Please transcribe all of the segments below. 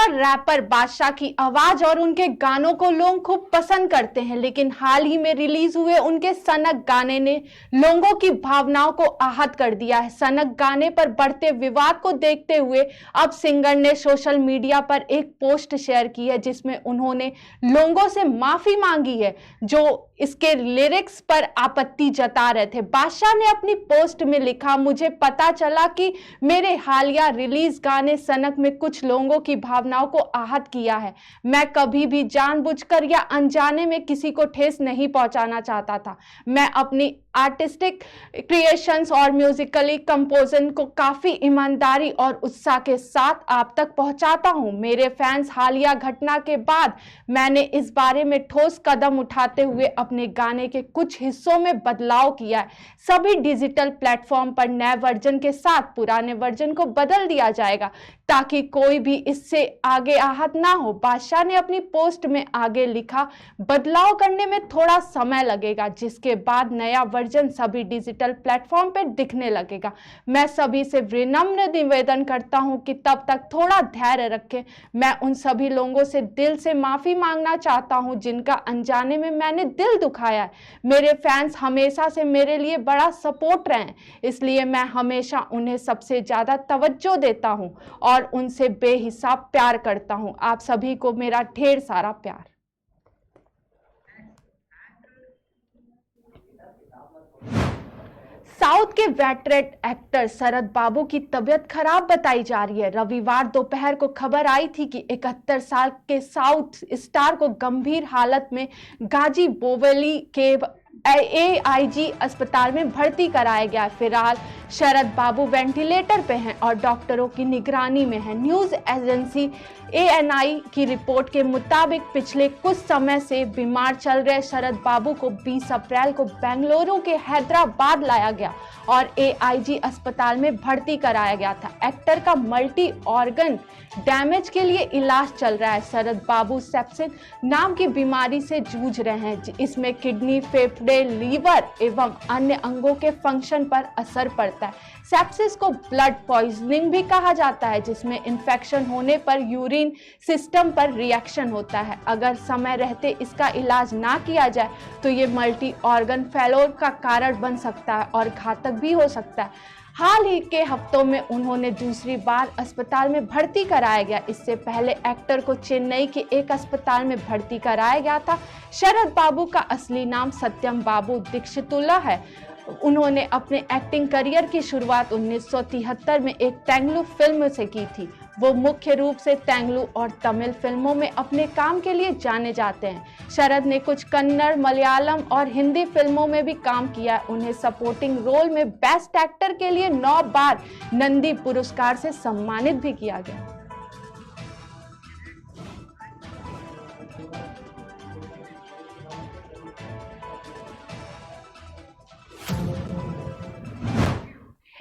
Singer rapper बादशाह की आवाज और उनके गानों को लोग खूब पसंद करते हैं, लेकिन हाल ही में रिलीज हुए उनके सनक गाने ने लोगों की भावनाओं को आहत कर दिया है। सनक गाने पर बढ़ते विवाद को देखते हुए अब सिंगर ने सोशल मीडिया पर एक पोस्ट शेयर की है, जिसमें उन्होंने लोगों से माफी मांगी है जो इसके लिरिक्स पर आपत्ति जता रहे थे। बादशाह ने अपनी पोस्ट में लिखा, मुझे पता चला कि मेरे हालिया रिलीज गाने सनक में कुछ लोगों की भावनाओं को आहत किया है। मैं कभी भी जानबूझकर या अनजाने में किसी को ठेस नहीं पहुंचाना चाहता था। मैं अपनी आर्टिस्टिक क्रिएशंस और म्यूजिकली कंपोजन को काफी ईमानदारी और उत्साह के साथ आप तक पहुंचाता हूं। मेरे फैंस, हालिया घटना के बाद मैंने इस बारे में ठोस कदम उठाते हुए अपने गाने के कुछ हिस्सों में बदलाव किया है। सभी डिजिटल प्लेटफॉर्म पर नए वर्जन के साथ पुराने वर्जन को बदल दिया जाएगा ताकि कोई भी इससे आगे आहत ना हो। बादशाह ने अपनी पोस्ट में आगे लिखा, बदलाव करने में थोड़ा समय लगेगा, जिसके बाद नया वर्जन सभी डिजिटल प्लेटफॉर्म पर दिखने लगेगा। मैं सभी से विनम्र निवेदन करता हूं कि तब तक थोड़ा धैर्य रखें। मैं उन सभी लोगों से दिल से माफी मांगना चाहता हूं जिनका अनजाने में मैंने दिल दुखाया है। मेरे फैंस हमेशा से मेरे लिए बड़ा सपोर्ट रहे हैं, इसलिए मैं हमेशा उन्हें सबसे ज्यादा तवज्जो देता हूं और उनसे बेहिसाब प्यार करता हूं। आप सभी को मेरा ढेर सारा प्यार। साउथ के वेटरेट एक्टर शरद बाबू की तबीयत खराब बताई जा रही है। रविवार दोपहर को खबर आई थी कि 71 साल के साउथ स्टार को गंभीर हालत में गाजी बोवेली के AIG अस्पताल में भर्ती कराया गया है। फिलहाल शरद बाबू वेंटिलेटर पे हैं और डॉक्टरों की निगरानी में हैं। न्यूज एजेंसी ANI की रिपोर्ट के मुताबिक पिछले कुछ समय से बीमार चल रहे शरद बाबू को 20 अप्रैल को बेंगलुरु के हैदराबाद लाया गया और AIG अस्पताल में भर्ती कराया गया था। एक्टर का मल्टी ऑर्गन डैमेज के लिए इलाज चल रहा है। शरद बाबू सेप्सिस नाम की बीमारी से जूझ रहे हैं। इसमें किडनी, फेफड़े, लीवर एवं अन्य अंगों के फंक्शन पर असर पड़ता है। सेप्सिस को ब्लड पॉइजनिंग भी कहा जाता है, जिसमें इन्फेक्शन होने पर यूरिन सिस्टम पर रिएक्शन होता है। अगर समय रहते इसका इलाज ना किया जाए तो ये मल्टी ऑर्गन फेलोर का कारण बन सकता है और घातक भी हो सकता है। हाल ही के हफ्तों में उन्होंने दूसरी बार अस्पताल में भर्ती कराया गया। इससे पहले एक्टर को चेन्नई के एक अस्पताल में भर्ती कराया गया था। शरद बाबू का असली नाम सत्यम बाबू दीक्षितुल्ला है। उन्होंने अपने एक्टिंग करियर की शुरुआत 1973 में एक तेलुगु फिल्म से की थी। वो मुख्य रूप से तेलुगु और तमिल फिल्मों में अपने काम के लिए जाने जाते हैं। शरद ने कुछ कन्नड़, मलयालम और हिंदी फिल्मों में भी काम किया है। उन्हें सपोर्टिंग रोल में बेस्ट एक्टर के लिए 9 बार नंदी पुरस्कार से सम्मानित भी किया गया।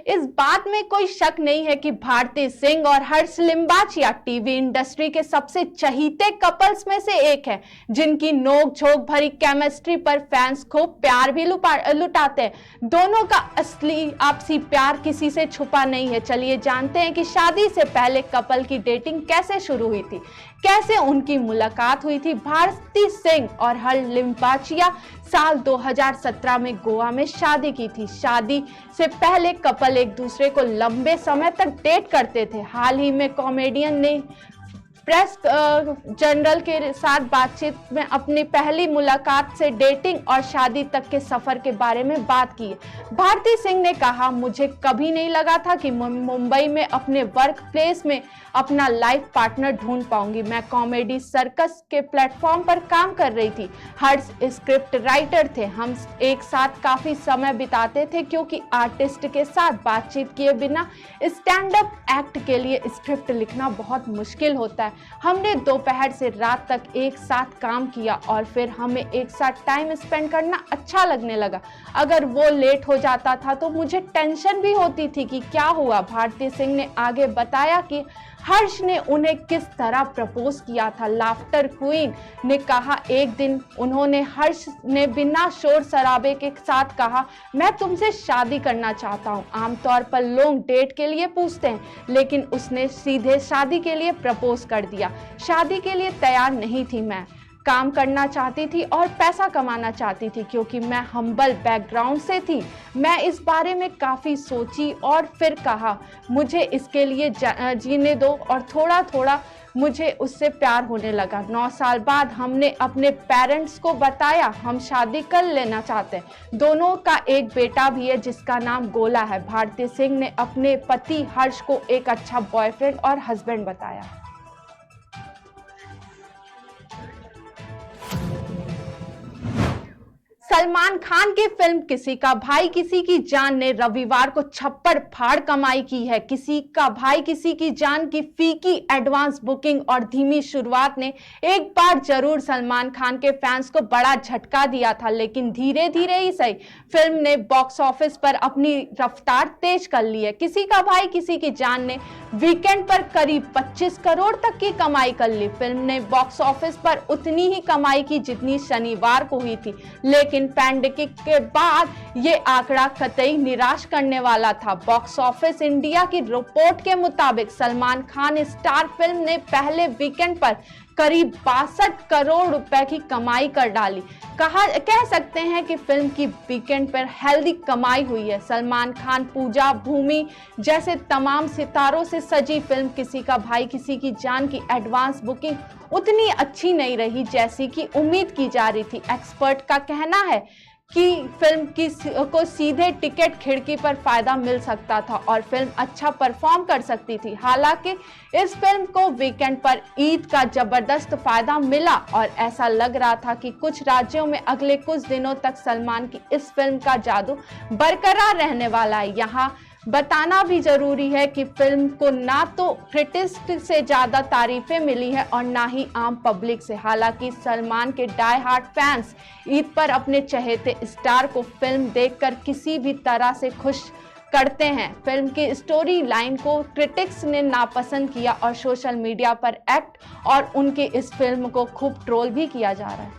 इस बात में कोई शक नहीं है कि भारती सिंह और हर्ष लिम्बाचिया टीवी इंडस्ट्री के सबसे चहीते कपल्स में से एक है, जिनकी नोक-झोंक भरी केमिस्ट्री पर फैंस खूब प्यार भी लुटाते हैं। दोनों का असली आपसी प्यार किसी से छुपा नहीं है। चलिए जानते हैं कि शादी से पहले कपल की डेटिंग कैसे शुरू हुई थी, कैसे उनकी मुलाकात हुई थी। भारती सिंह और हर्ष लिम्बाचिया साल 2017 में गोवा में शादी की थी। शादी से पहले कपल एक दूसरे को लंबे समय तक डेट करते थे। हाल ही में कॉमेडियन ने प्रेस जर्नल के साथ बातचीत में अपनी पहली मुलाकात से डेटिंग और शादी तक के सफर के बारे में बात की। भारती सिंह ने कहा, मुझे कभी नहीं लगा था कि मुंबई में अपने वर्क प्लेस में अपना लाइफ पार्टनर ढूंढ पाऊंगी। मैं कॉमेडी सर्कस के प्लेटफॉर्म पर काम कर रही थी। हर्ष स्क्रिप्ट राइटर थे। हम एक साथ काफी समय बिताते थे क्योंकि आर्टिस्ट के साथ बातचीत किए बिना स्टैंड अप एक्ट के लिए स्क्रिप्ट लिखना बहुत मुश्किल होता है। हमने दोपहर से रात तक एक साथ काम किया और फिर हमें एक साथ टाइम स्पेंड करना अच्छा लगने लगा। अगर वो लेट हो जाता था तो मुझे टेंशन भी होती थी कि क्या हुआ। भारती सिंह ने आगे बताया कि हर्ष ने उन्हें किस तरह प्रपोज किया था। लाफ्टर क्वीन ने कहा, एक दिन उन्होंने हर्ष ने बिना शोर शराबे के साथ कहा, मैं तुमसे शादी करना चाहता हूँ। आमतौर पर लोग डेट के लिए पूछते हैं, लेकिन उसने सीधे शादी के लिए प्रपोज कर दिया। शादी के लिए तैयार नहीं थी, मैं काम करना चाहती थी और पैसा कमाना चाहती थी, क्योंकि मैं हम्बल बैकग्राउंड से थी। मैं इस बारे में काफ़ी सोची और फिर कहा, मुझे इसके लिए जीने दो, और थोड़ा थोड़ा मुझे उससे प्यार होने लगा। 9 साल बाद हमने अपने पेरेंट्स को बताया हम शादी कर लेना चाहते हैं। दोनों का एक बेटा भी है जिसका नाम गोला है। भारती सिंह ने अपने पति हर्ष को एक अच्छा बॉयफ्रेंड और हस्बैंड बताया। सलमान खान की फिल्म किसी का भाई किसी की जान ने रविवार को छप्पड़ फाड़ कमाई की है। किसी का भाई किसी की जान की फीकी एडवांस बुकिंग और धीमी शुरुआत ने एक बार जरूर सलमान खान के फैंस को बड़ा झटका दिया था, लेकिन धीरे धीरे ही सही फिल्म ने बॉक्स ऑफिस पर अपनी रफ्तार तेज कर ली है। किसी का भाई किसी की जान ने वीकेंड पर करीब 25 करोड़ तक की कमाई कर ली। फिल्म ने बॉक्स ऑफिस पर उतनी ही कमाई की जितनी शनिवार को हुई थी, लेकिन पैंडेमिक के बाद ये आंकड़ा कतई निराश करने वाला था। बॉक्स ऑफिस इंडिया की रिपोर्ट के मुताबिक सलमान खान स्टार फिल्म ने पहले वीकेंड पर करीब 62 करोड़ रुपए की कमाई कर डाली। कह सकते हैं कि फिल्म की वीकेंड पर हेल्दी कमाई हुई है। सलमान खान, पूजा, भूमि जैसे तमाम सितारों से सजी फिल्म किसी का भाई किसी की जान की एडवांस बुकिंग उतनी अच्छी नहीं रही जैसी कि उम्मीद की जा रही थी। एक्सपर्ट का कहना है कि फिल्म को सीधे टिकट खिड़की पर फायदा मिल सकता था और फिल्म अच्छा परफॉर्म कर सकती थी। हालांकि इस फिल्म को वीकेंड पर ईद का जबरदस्त फायदा मिला और ऐसा लग रहा था कि कुछ राज्यों में अगले कुछ दिनों तक सलमान की इस फिल्म का जादू बरकरार रहने वाला है। यहाँ बताना भी जरूरी है कि फिल्म को ना तो क्रिटिक्स से ज्यादा तारीफें मिली है और ना ही आम पब्लिक से। हालांकि सलमान के डाई हार्ट फैंस ईद पर अपने चहेते स्टार को फिल्म देखकर किसी भी तरह से खुश करते हैं। फिल्म की स्टोरी लाइन को क्रिटिक्स ने नापसंद किया और सोशल मीडिया पर एक्ट और उनकी इस फिल्म को खूब ट्रोल भी किया जा रहा है।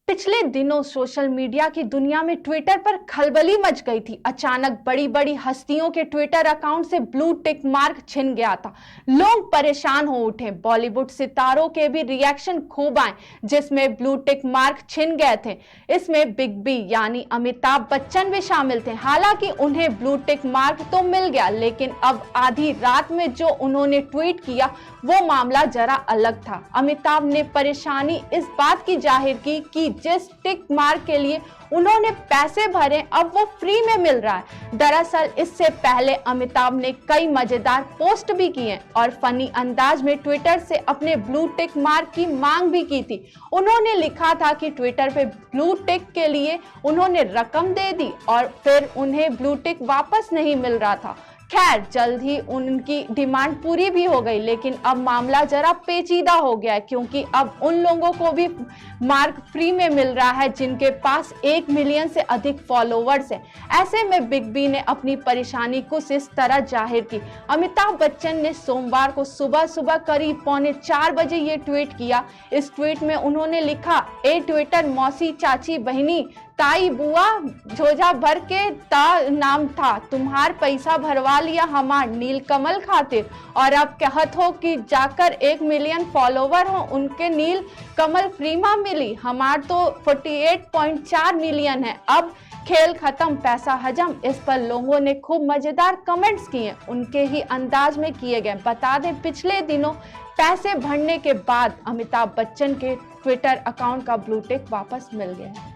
पिछले दिनों सोशल मीडिया की दुनिया में ट्विटर पर खलबली मच गई थी। अचानक बड़ी बड़ी हस्तियों के ट्विटर अकाउंट से ब्लू टिक मार्क छिन गया था। लोग परेशान हो उठे। बॉलीवुड सितारों के भी रिएक्शन खूब आए जिसमें ब्लू टिक मार्क छिन गए थे। इसमें बिग बी यानी अमिताभ बच्चन भी शामिल थे। हालांकि उन्हें ब्लू टिक मार्क तो मिल गया, लेकिन अब आधी रात में जो उन्होंने ट्वीट किया वो मामला जरा अलग था। अमिताभ ने परेशानी इस बात की जाहिर की कि जिस टिक मार्क के लिए उन्होंने पैसे भरे अब वो फ्री में मिल रहा है। दरअसल इससे पहले अमिताभ ने कई मजेदार पोस्ट भी किए और फनी अंदाज में ट्विटर से अपने ब्लू टिक मार्क की मांग भी की थी। उन्होंने लिखा था कि ट्विटर पे ब्लू टिक के लिए उन्होंने रकम दे दी और फिर उन्हें ब्लू टिक वापस नहीं मिल रहा था। खैर, जल्द ही उनकी डिमांड पूरी भी हो गई, लेकिन अब मामला जरा पेचीदा हो गया है क्योंकि अब उन लोगों को भी मार्क फ्री में मिल रहा है जिनके पास 1 मिलियन से अधिक फॉलोवर्स हैं। ऐसे में बिग बी ने अपनी परेशानी कुछ इस तरह जाहिर की। अमिताभ बच्चन ने सोमवार को सुबह सुबह करीब 3:45 बजे ये ट्वीट किया। इस ट्वीट में उन्होंने लिखा, ए ट्विटर मौसी चाची बहनी ताई बुआ झोझा भर के नाम था, तुम्हार पैसा भरवा लिया हमार नीलकमल खातिर और अब कहत हो कि जाकर 1 मिलियन फॉलोवर हो उनके नील कमल फ्री में मिली। हमार तो 48.4 मिलियन है। अब खेल खत्म, पैसा हजम। इस पर लोगों ने खूब मजेदार कमेंट्स किए, उनके ही अंदाज में किए गए। बता दें, पिछले दिनों पैसे भरने के बाद अमिताभ बच्चन के ट्विटर अकाउंट का ब्लू टिक वापस मिल गया।